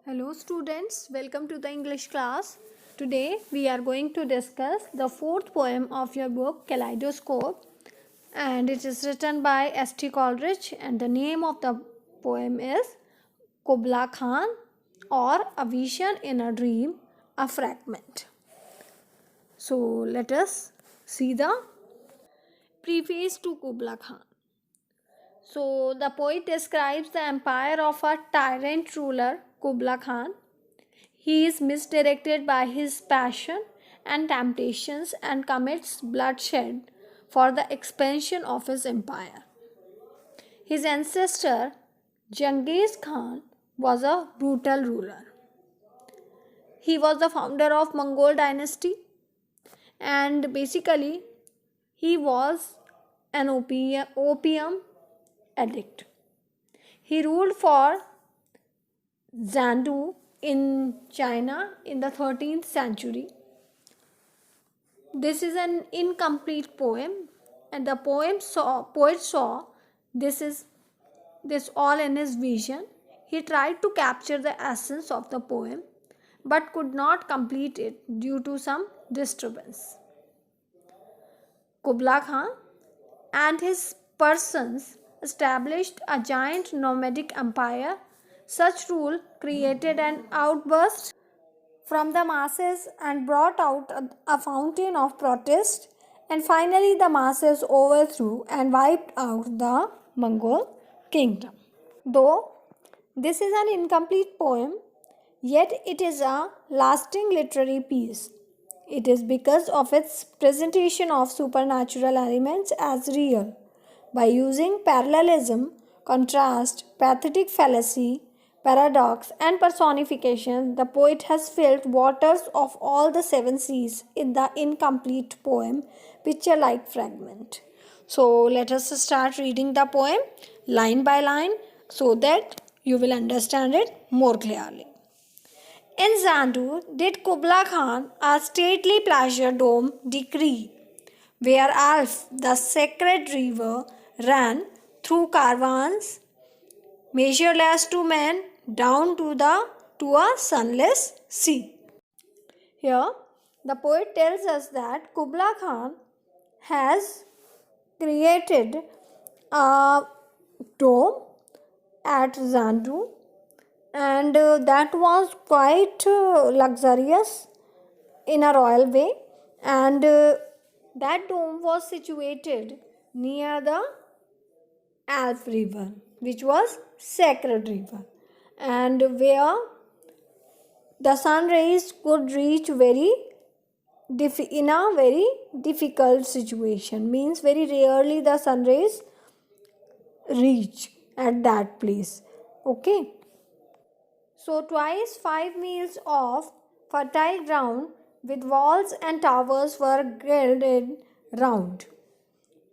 Hello students, welcome to the English class. Today we are going to discuss the fourth poem of your book Kaleidoscope, and it is written by S.T. Coleridge, and the name of the poem is Kubla Khan, or A Vision in a Dream, a Fragment. So let us see the preface to Kubla Khan. So the poet describes the empire of a tyrant ruler, Kubla Khan. He is misdirected by his passion and temptations and commits bloodshed for the expansion of his empire. His ancestor, Genghis Khan, was a brutal ruler. He was the founder of Mongol dynasty, and basically he was an opium addict. He ruled for Zandu in China in the 13th century. This is an incomplete poem, and the poet saw this all in his vision. He tried to capture the essence of the poem but could not complete it due to some disturbance. Kubla Khan and his persons established a giant nomadic empire. Such rule created an outburst from the masses and brought out a fountain of protest, and finally the masses overthrew and wiped out the Mongol kingdom. Though this is an incomplete poem, yet it is a lasting literary piece. It is because of its presentation of supernatural elements as real. By using parallelism, contrast, pathetic fallacy, paradox, and personification, the poet has filled waters of all the seven seas in the incomplete poem, picture like fragment. So, let us start reading the poem line by line so that you will understand it more clearly. In Zandu did Kubla Khan a stately pleasure dome decree, where Alf, the sacred river, ran through caravans, measureless to man, down to a sunless sea. Here, the poet tells us that Kubla Khan has created a dome at Zandu, and that was quite luxurious in a royal way, and that dome was situated near the Alf river, which was sacred river, and where the sun rays could reach in a very difficult situation, means very rarely the sun rays reach at that place. Okay, so twice 5 miles of fertile ground with walls and towers were girded round,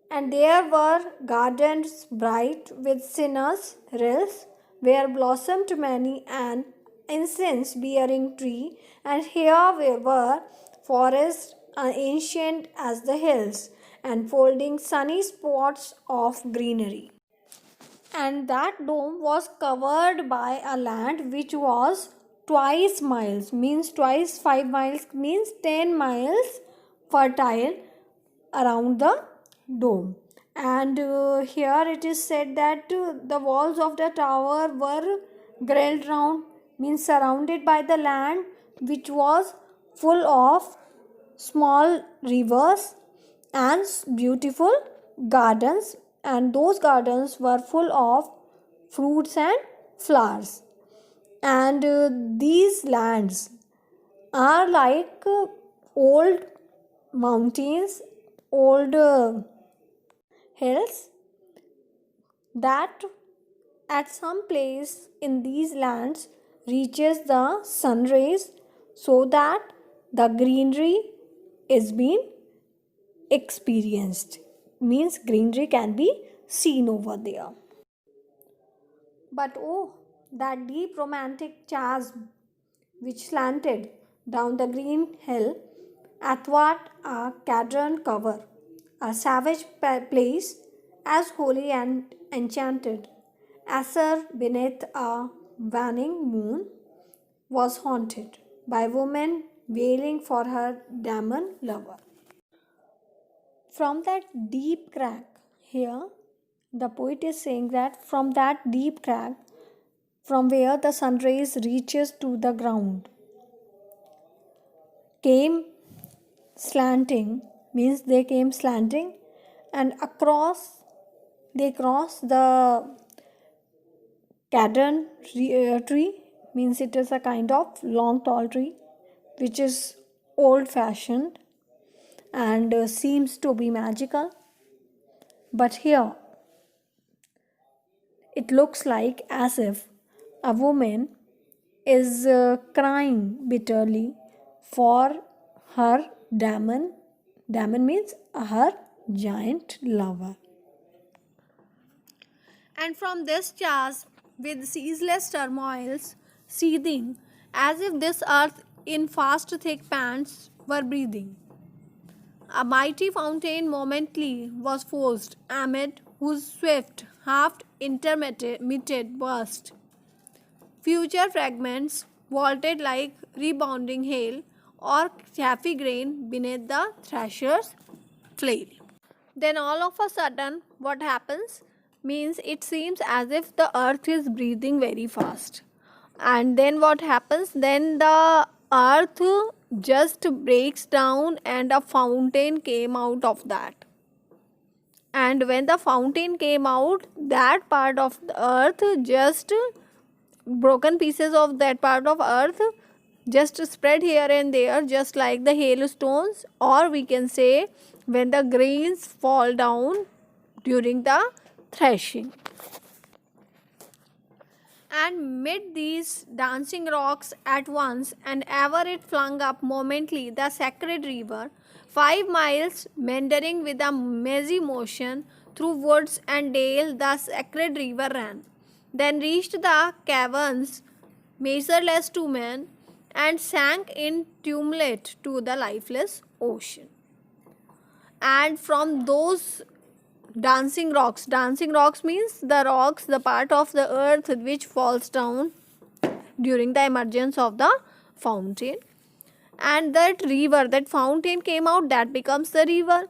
and there were gardens bright with cinnamons rills, where blossomed many an incense bearing tree, and here were forests ancient as the hills, and folding sunny spots of greenery. And that dome was covered by a land which was twice miles, means twice 5 miles, means 10 miles fertile around the dome. And here it is said that the walls of the tower were grilled round, means surrounded by the land which was full of small rivers and beautiful gardens, and those gardens were full of fruits and flowers. And these lands are like old mountains, old hills, that at some place in these lands reaches the sun rays, so that the greenery is being experienced, means greenery can be seen over there. But oh, that deep romantic chasm which slanted down the green hill athwart a cadron cover, a savage place as holy and enchanted, Asser beneath a waning moon, was haunted by women wailing for her demon lover. From that deep crack, here the poet is saying that from that deep crack, from where the sun rays reaches to the ground, came slanting, means they came slanting, and across they crossed the cadron tree, means it is a kind of long tall tree which is old fashioned and seems to be magical. But here it looks like as if a woman is crying bitterly for her demon. Demon means her giant lover. And from this chasm, with ceaseless turmoils seething, as if this earth in fast thick pants were breathing, a mighty fountain momently was forced, amid whose swift, half intermitted burst. Future fragments vaulted like rebounding hail or chaffy grain beneath the thrasher's flail. Then all of a sudden, what happens means it seems as if the earth is breathing very fast. And then what happens? Then the earth just breaks down and a fountain came out of that. And when the fountain came out, that part of the earth just broken pieces of that part of earth just spread here and there, just like the hailstones, or we can say when the grains fall down during the threshing. And mid these dancing rocks at once, and ever it flung up momently the sacred river, 5 miles meandering with a mazy motion through woods and dale, the sacred river ran. Then reached the caverns, measureless to men, and sank in tumult to the lifeless ocean. And from those dancing rocks means the rocks, the part of the earth which falls down during the emergence of the fountain, and that river, that fountain came out, that becomes the river,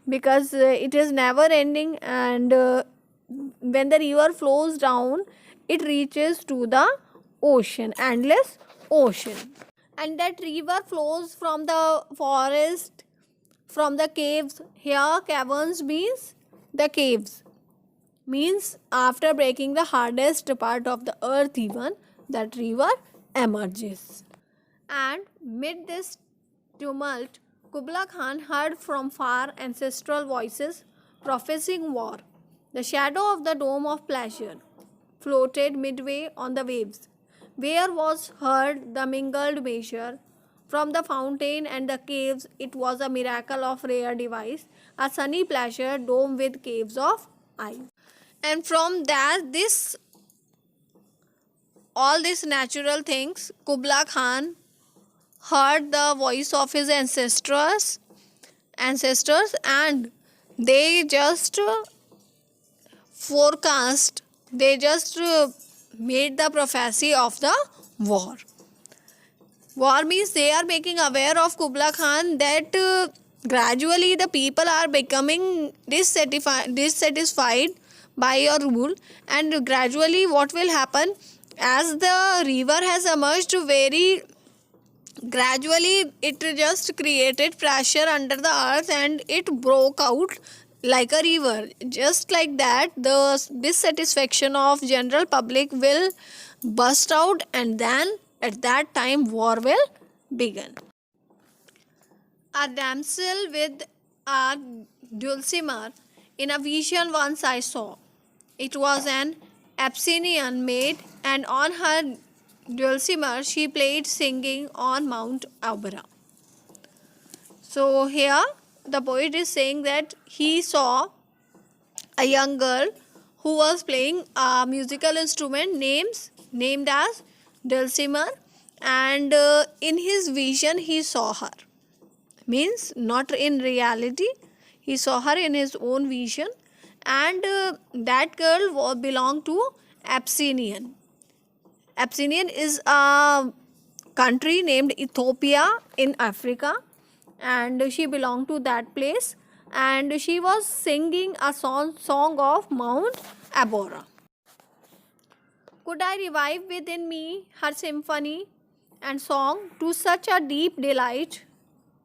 because it is never ending, and when the river flows down, it reaches to the ocean, endless ocean. And that river flows from the forest, from the caves. Here caverns means the caves, means after breaking the hardest part of the earth, even that river emerges. And mid this tumult, Kubla Khan heard from far ancestral voices prophesying war. The shadow of the dome of pleasure floated midway on the waves, where was heard the mingled measure. From the fountain and the caves, it was a miracle of rare device, a sunny pleasure dome with caves of ice. And from that, all these natural things, Kubla Khan heard the voice of his ancestors, and they just forecast, they just made the prophecy of the war. War means they are making aware of Kubla Khan that gradually the people are becoming dissatisfied by your rule, and gradually what will happen, as the river has emerged very gradually, it just created pressure under the earth and it broke out like a river. Just like that, the dissatisfaction of general public will burst out, and then at that time war will begin. A damsel with a dulcimer in a vision once I saw. It was an Abyssinian maid, and on her dulcimer she played singing on Mount Abra. So here the poet is saying that he saw a young girl who was playing a musical instrument named as dulcimer, and in his vision he saw her, means not in reality, he saw her in his own vision, and that girl belonged to Abyssinian. Abyssinian is a country named Ethiopia in Africa, and she belonged to that place, and she was singing a song of Mount Abora. Could I revive within me her symphony and song to such a deep delight,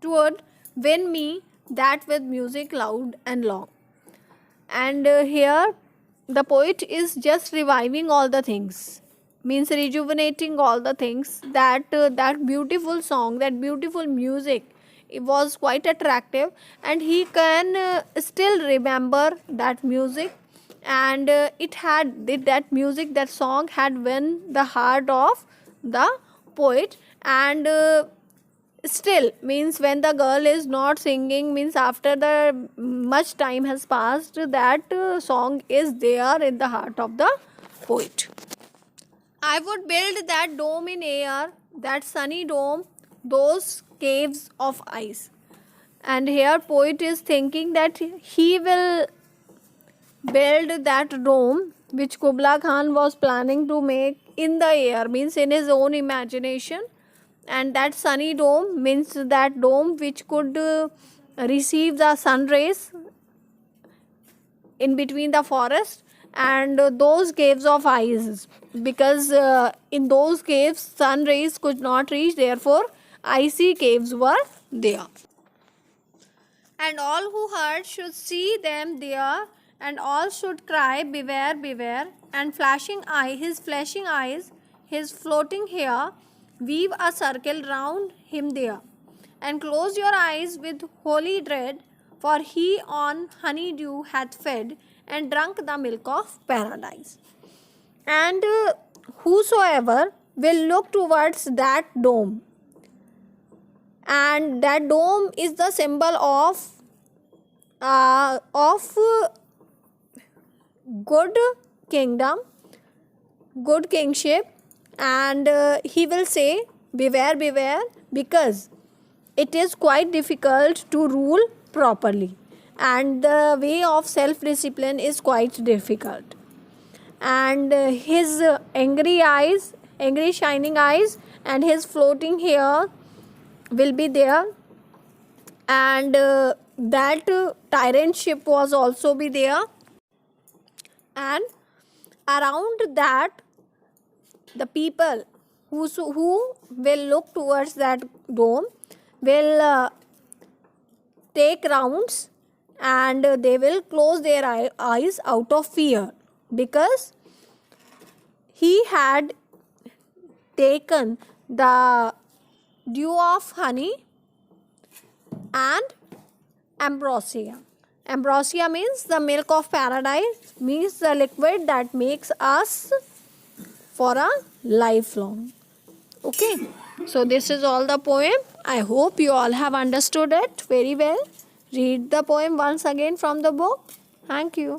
twould win me that with music loud and long. And here the poet is just reviving all the things, means rejuvenating all the things, that that beautiful song, that beautiful music, it was quite attractive, and he can still remember that music, and that music, that song had won the heart of the poet. And still, means when the girl is not singing, means after the much time has passed, that song is there in the heart of the poet. I would build that dome in air, that sunny dome, those caves of ice. And here poet is thinking that he will build that dome which Kubla Khan was planning to make in the air, means in his own imagination. And that sunny dome means that dome which could receive the sun rays in between the forest, and those caves of ice, because in those caves sun rays could not reach, therefore icy caves were there. And all who heard should see them there, and all should cry, beware, beware. And his flashing eyes, his floating hair, weave a circle round him there. And close your eyes with holy dread, for he on honeydew hath fed, and drunk the milk of paradise. And whosoever will look towards that dome, and that dome is the symbol of good kingdom, good kingship, and he will say, beware, beware, because it is quite difficult to rule properly, and the way of self discipline is quite difficult. And his angry shining eyes, and his floating hair will be there, and that tyrantship was also be there, and around that the people who will look towards that dome will take rounds, and they will close their eyes out of fear, because he had taken the dew of honey and ambrosia. Ambrosia means the milk of paradise, means the liquid that makes us for a lifelong. Okay, so this is all the poem. I hope you all have understood it very well. Read the poem once again from the book. Thank you.